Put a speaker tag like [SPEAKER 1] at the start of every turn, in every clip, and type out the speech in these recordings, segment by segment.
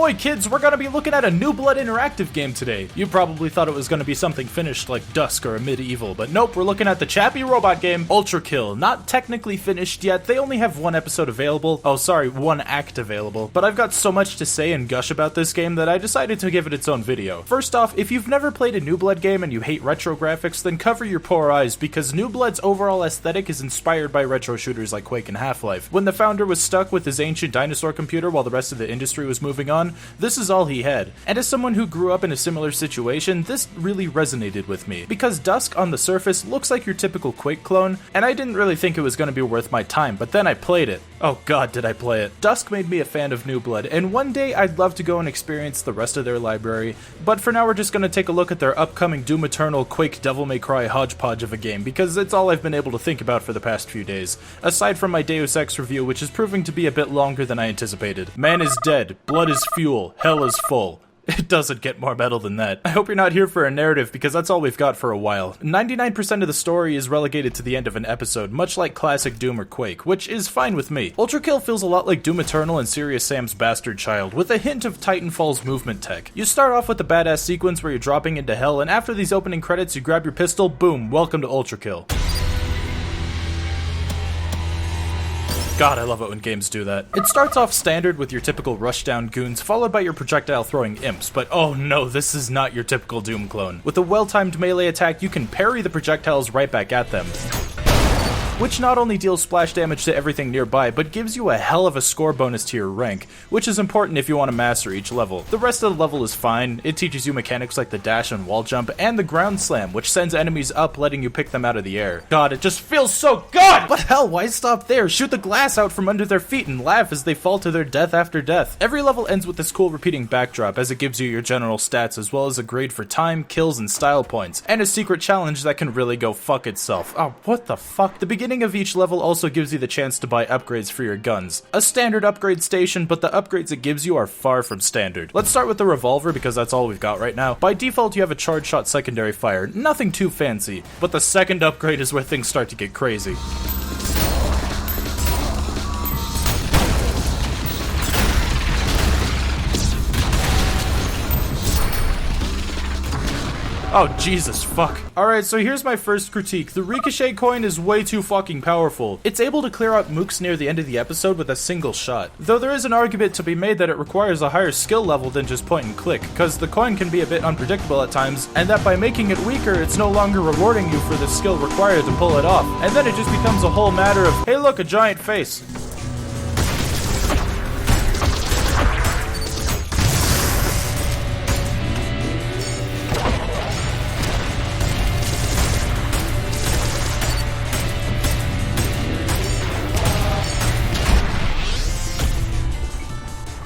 [SPEAKER 1] Ahoy kids, we're gonna be looking at a Newblood interactive game today. You probably thought it was gonna be something finished like Dusk or a Medieval, but nope, we're looking at the chappy robot game, Ultrakill. Not technically finished yet, they only have one episode available. Oh sorry, one act available. But I've got so much to say and gush about this game that I decided to give it its own video. First off, if you've never played a Newblood game and you hate retro graphics, then cover your poor eyes, because Newblood's overall aesthetic is inspired by retro shooters like Quake and Half-Life. When the founder was stuck with his ancient dinosaur computer while the rest of the industry was moving on, this is all he had. And as someone who grew up in a similar situation, this really resonated with me, because Dusk on the surface looks like your typical Quake clone, and I didn't really think it was going to be worth my time, but then I played it. Oh god, did I play it. Dusk made me a fan of Newblood, and one day I'd love to go and experience the rest of their library, but for now we're just going to take a look at their upcoming Doom Eternal Quake Devil May Cry hodgepodge of a game, because it's all I've been able to think about for the past few days, aside from my Deus Ex review, which is proving to be a bit longer than I anticipated. Man is dead, blood is fuel, hell is full. It doesn't get more metal than that. I hope you're not here for a narrative, because that's all we've got for a while. 99% of the story is relegated to the end of an episode, much like classic Doom or Quake, which is fine with me. Ultrakill feels a lot like Doom Eternal and Serious Sam's Bastard Child, with a hint of Titanfall's movement tech. You start off with a badass sequence where you're dropping into hell, and after these opening credits you grab your pistol, boom, welcome to Ultrakill. God, I love it when games do that. It starts off standard with your typical rushdown goons, followed by your projectile throwing imps, but oh no, this is not your typical Doom clone. With a well-timed melee attack, you can parry the projectiles right back at them, which not only deals splash damage to everything nearby, but gives you a hell of a score bonus to your rank, which is important if you want to master each level. The rest of the level is fine. It teaches you mechanics like the dash and wall jump, and the ground slam, which sends enemies up, letting you pick them out of the air. God, it just feels so good! But hell, why stop there? Shoot the glass out from under their feet and laugh as they fall to their death after death. Every level ends with this cool repeating backdrop, as it gives you your general stats, as well as a grade for time, kills, and style points, and a secret challenge that can really go fuck itself. Oh, what the fuck? The beginning of each level also gives you the chance to buy upgrades for your guns. A standard upgrade station, but the upgrades it gives you are far from standard. Let's start with the revolver, because that's all we've got right now. By default, you have a charge shot secondary fire, nothing too fancy, but the second upgrade is where things start to get crazy. Oh, Jesus, fuck. Alright, so here's my first critique. The Ricochet coin is way too fucking powerful. It's able to clear out mooks near the end of the episode with a single shot. Though there is an argument to be made that it requires a higher skill level than just point and click, because the coin can be a bit unpredictable at times, and that by making it weaker, it's no longer rewarding you for the skill required to pull it off. And then it just becomes a whole matter of, hey look, a giant face.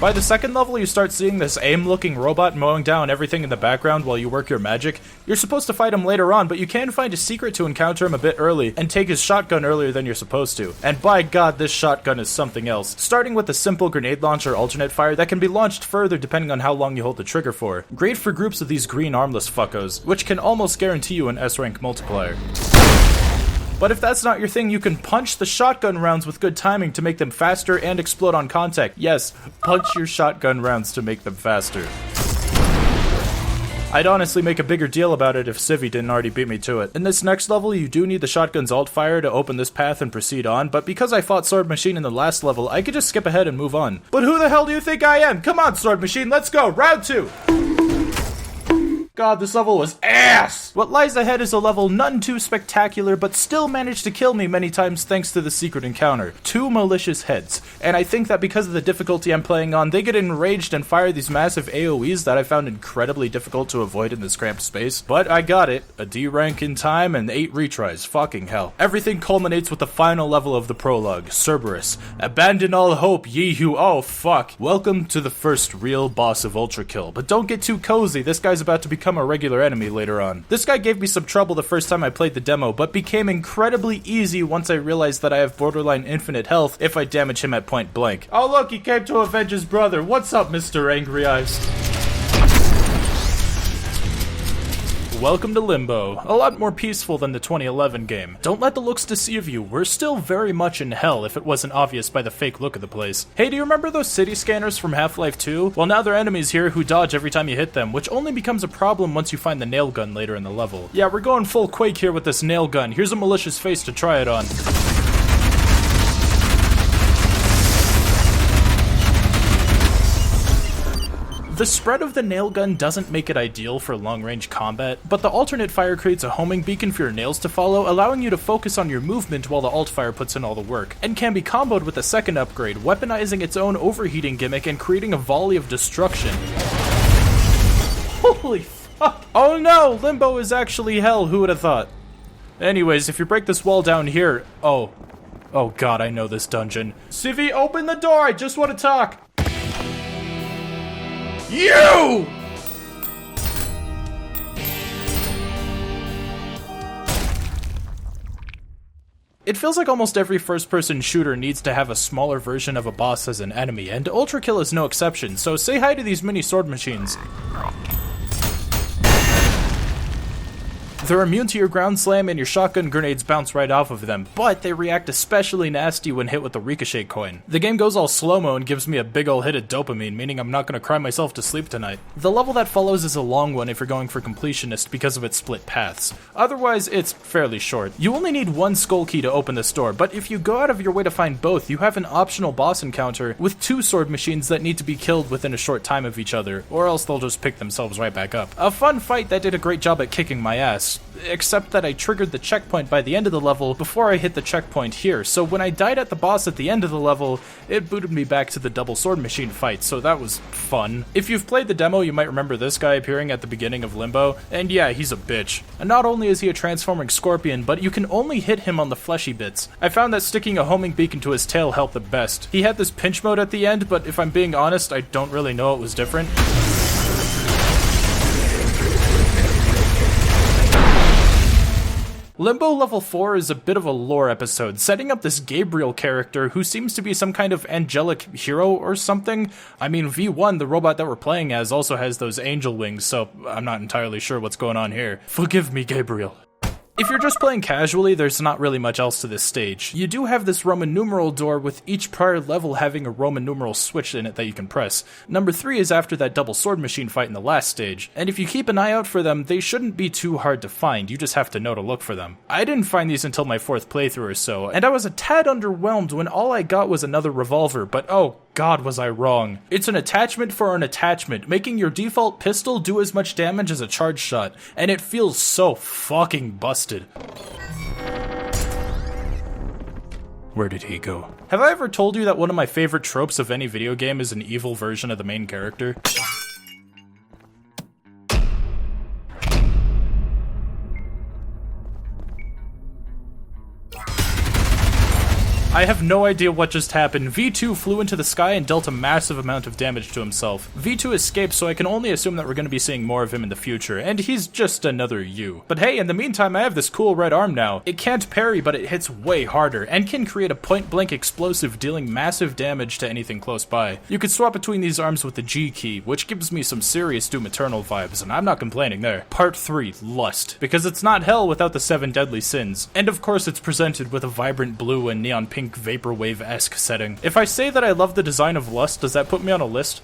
[SPEAKER 1] By the second level, you start seeing this aim-looking robot mowing down everything in the background while you work your magic. You're supposed to fight him later on, but you can find a secret to encounter him a bit early, and take his shotgun earlier than you're supposed to. And by god, this shotgun is something else. Starting with a simple grenade launcher alternate fire that can be launched further depending on how long you hold the trigger for. Great for groups of these green armless fuckos, which can almost guarantee you an S-rank multiplier. But if that's not your thing, you can punch the shotgun rounds with good timing to make them faster and explode on contact. Yes, punch your shotgun rounds to make them faster. I'd honestly make a bigger deal about it if Civvy didn't already beat me to it. In this next level, you do need the shotgun's alt fire to open this path and proceed on, but because I fought Sword Machine in the last level, I could just skip ahead and move on. But who the hell do you think I am? Come on, Sword Machine, let's go! Round 2! God, this level was ass! What lies ahead is a level none too spectacular, but still managed to kill me many times thanks to the secret encounter. 2 malicious heads. And I think that because of the difficulty I'm playing on, they get enraged and fire these massive AoEs that I found incredibly difficult to avoid in this cramped space. But I got it. A D rank in time and 8 retries. Fucking hell. Everything culminates with the final level of the prologue, Cerberus. Abandon all hope, ye who— oh fuck. Welcome to the first real boss of Ultrakill. But don't get too cozy, this guy's about to become a regular enemy later on. This guy gave me some trouble the first time I played the demo, but became incredibly easy once I realized that I have borderline infinite health if I damage him at point blank. Oh look, he came to avenge his brother. What's up, Mr. Angry Eyes? welcome to Limbo. A lot more peaceful than the 2011 game. Don't let the looks deceive you, we're still very much in hell if it wasn't obvious by the fake look of the place. Hey, do you remember those city scanners from Half-Life 2? Well, now there are enemies here who dodge every time you hit them, which only becomes a problem once you find the nail gun later in the level. Yeah, we're going full Quake here with this nail gun. Here's a malicious face to try it on. The spread of the nail gun doesn't make it ideal for long-range combat, but the alternate fire creates a homing beacon for your nails to follow, allowing you to focus on your movement while the alt fire puts in all the work, and can be comboed with a second upgrade, weaponizing its own overheating gimmick and creating a volley of destruction. Holy fuck! Oh no! Limbo is actually hell, who would have thought? Anyways, if you break this wall down here... Oh god, I know this dungeon. Civi, open the door! I just want to talk! You! It feels like almost every first-person shooter needs to have a smaller version of a boss as an enemy, and Ultrakill is no exception, so say hi to these mini sword machines. They're immune to your ground slam and your shotgun grenades bounce right off of them, but they react especially nasty when hit with the ricochet coin. The game goes all slow-mo and gives me a big ol' hit of dopamine, meaning I'm not gonna cry myself to sleep tonight. The level that follows is a long one if you're going for completionist because of its split paths. Otherwise, it's fairly short. You only need one skull key to open this door, but if you go out of your way to find both, you have an optional boss encounter with two sword machines that need to be killed within a short time of each other, or else they'll just pick themselves right back up. A fun fight that did a great job at kicking my ass. Except that I triggered the checkpoint by the end of the level before I hit the checkpoint here, so when I died at the boss at the end of the level, it booted me back to the double sword machine fight, so that was fun. If you've played the demo, you might remember this guy appearing at the beginning of Limbo, and yeah, he's a bitch. And not only is he a transforming scorpion, but you can only hit him on the fleshy bits. I found that sticking a homing beacon to his tail helped the best. He had this pinch mode at the end, but if I'm being honest, I don't really know it was different. Limbo Level 4 is a bit of a lore episode, setting up this Gabriel character who seems to be some kind of angelic hero or something. I mean, V1, the robot that we're playing as, also has those angel wings, so I'm not entirely sure what's going on here. Forgive me, Gabriel. If you're just playing casually, there's not really much else to this stage. You do have this Roman numeral door with each prior level having a Roman numeral switch in it that you can press. Number 3 is after that double sword machine fight in the last stage, and if you keep an eye out for them, they shouldn't be too hard to find, you just have to know to look for them. I didn't find these until my 4th playthrough or so, and I was a tad underwhelmed when all I got was another revolver, but oh god was I wrong. It's an attachment for an attachment, making your default pistol do as much damage as a charge shot, and it feels so fucking busted. Where did he go? Have I ever told you that one of my favorite tropes of any video game is an evil version of the main character? I have no idea what just happened. V2 flew into the sky and dealt a massive amount of damage to himself. V2 escaped, so I can only assume that we're going to be seeing more of him in the future, and he's just another you. But hey, in the meantime, I have this cool red arm now. It can't parry, but it hits way harder, and can create a point-blank explosive dealing massive damage to anything close by. You could swap between these arms with the G key, which gives me some serious Doom Eternal vibes, and I'm not complaining there. Part 3, Lust. Because it's not hell without the 7 deadly sins. And of course it's presented with a vibrant blue and neon pink vaporwave-esque setting. If I say that I love the design of Lust, does that put me on a list?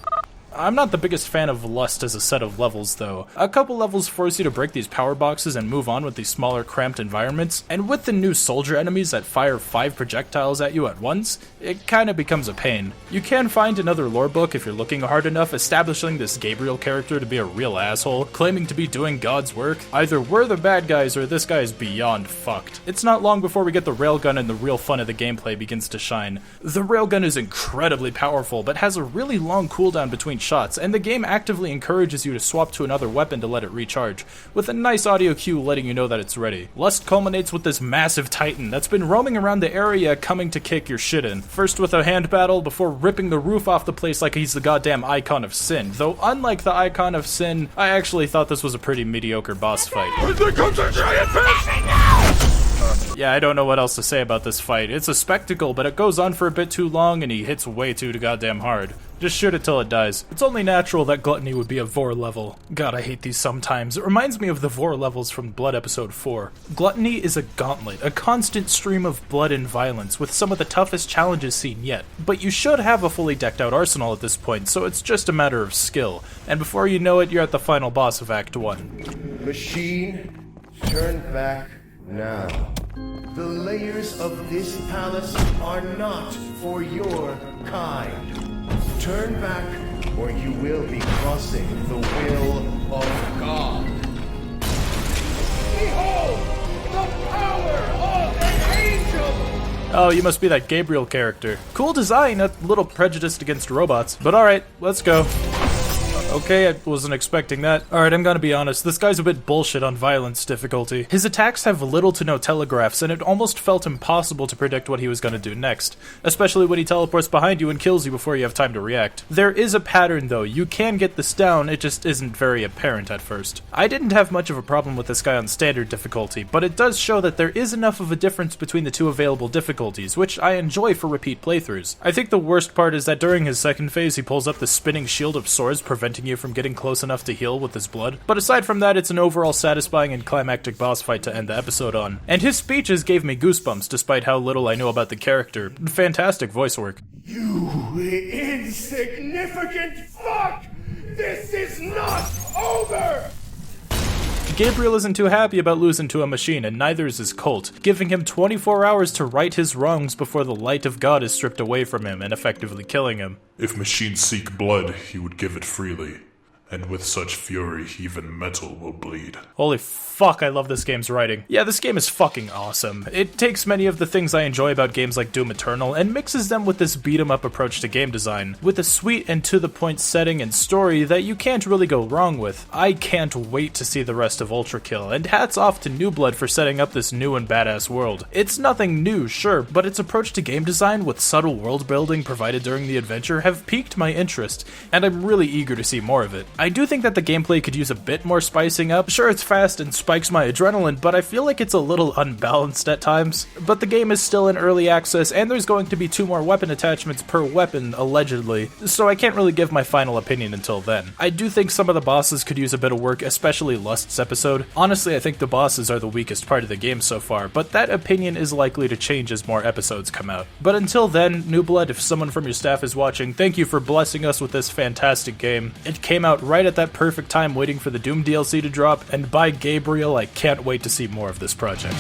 [SPEAKER 1] I'm not the biggest fan of Lust as a set of levels, though. A couple levels force you to break these power boxes and move on with these smaller, cramped environments, and with the new soldier enemies that fire 5 projectiles at you at once, it kinda becomes a pain. You can find another lore book if you're looking hard enough, establishing this Gabriel character to be a real asshole, claiming to be doing God's work. Either we're the bad guys or this guy is beyond fucked. It's not long before we get the railgun and the real fun of the gameplay begins to shine. The railgun is incredibly powerful, but has a really long cooldown between shots, and the game actively encourages you to swap to another weapon to let it recharge, with a nice audio cue letting you know that it's ready. Lust culminates with this massive titan that's been roaming around the area coming to kick your shit in. First with a hand battle, before ripping the roof off the place like he's the goddamn icon of sin. Though unlike the icon of sin, I actually thought this was a pretty mediocre boss fight.
[SPEAKER 2] Here comes a giant fish!
[SPEAKER 1] Yeah, I don't know what else to say about this fight. It's a spectacle, but it goes on for a bit too long and he hits way too goddamn hard. Just shoot it till it dies. It's only natural that Gluttony would be a Vor level. God, I hate these sometimes. It reminds me of the Vor levels from Blood Episode 4. Gluttony is a gauntlet, a constant stream of blood and violence, with some of the toughest challenges seen yet. But you should have a fully decked out arsenal at this point, so it's just a matter of skill. And before you know it, you're at the final boss of Act 1.
[SPEAKER 2] Machine, turn back now. The layers of this palace are not for your kind. Turn back, or you will be crossing the will of God. Behold, the power of an angel!
[SPEAKER 1] Oh, you must be that Gabriel character. Cool design, a little prejudiced against robots. But alright, let's go. Okay, I wasn't expecting that. Alright, I'm gonna be honest, this guy's a bit bullshit on violence difficulty. His attacks have little to no telegraphs, and it almost felt impossible to predict what he was gonna do next, especially when he teleports behind you and kills you before you have time to react. There is a pattern though, you can get this down, it just isn't very apparent at first. I didn't have much of a problem with this guy on standard difficulty, but it does show that there is enough of a difference between the two available difficulties, which I enjoy for repeat playthroughs. I think the worst part is that during his second phase he pulls up the spinning shield of swords, preventing you from getting close enough to heal with his blood. But aside from that, it's an overall satisfying and climactic boss fight to end the episode on. And his speeches gave me goosebumps despite how little I know about the character. Fantastic voice work.
[SPEAKER 2] You insignificant fuck! This is not over!
[SPEAKER 1] Gabriel isn't too happy about losing to a machine, and neither is his cult, giving him 24 hours to right his wrongs before the light of God is stripped away from him and effectively killing him.
[SPEAKER 3] If machines seek blood, he would give it freely. And with such fury, even metal will bleed.
[SPEAKER 1] Holy fuck, I love this game's writing. Yeah, this game is fucking awesome. It takes many of the things I enjoy about games like Doom Eternal and mixes them with this beat-em-up approach to game design, with a sweet and to-the-point setting and story that you can't really go wrong with. I can't wait to see the rest of Ultrakill, and hats off to Newblood for setting up this new and badass world. It's nothing new, sure, but its approach to game design with subtle world building provided during the adventure have piqued my interest, and I'm really eager to see more of it. I do think that the gameplay could use a bit more spicing up. Sure, it's fast and spikes my adrenaline, but I feel like it's a little unbalanced at times. But the game is still in early access, and there's going to be 2 more weapon attachments per weapon, allegedly, so I can't really give my final opinion until then. I do think some of the bosses could use a bit of work, especially Lust's episode. Honestly, I think the bosses are the weakest part of the game so far, but that opinion is likely to change as more episodes come out. But until then, Newblood, if someone from your staff is watching, thank you for blessing us with this fantastic game. It came out right at that perfect time waiting for the Doom DLC to drop, and by Gabriel, I can't wait to see more of this project.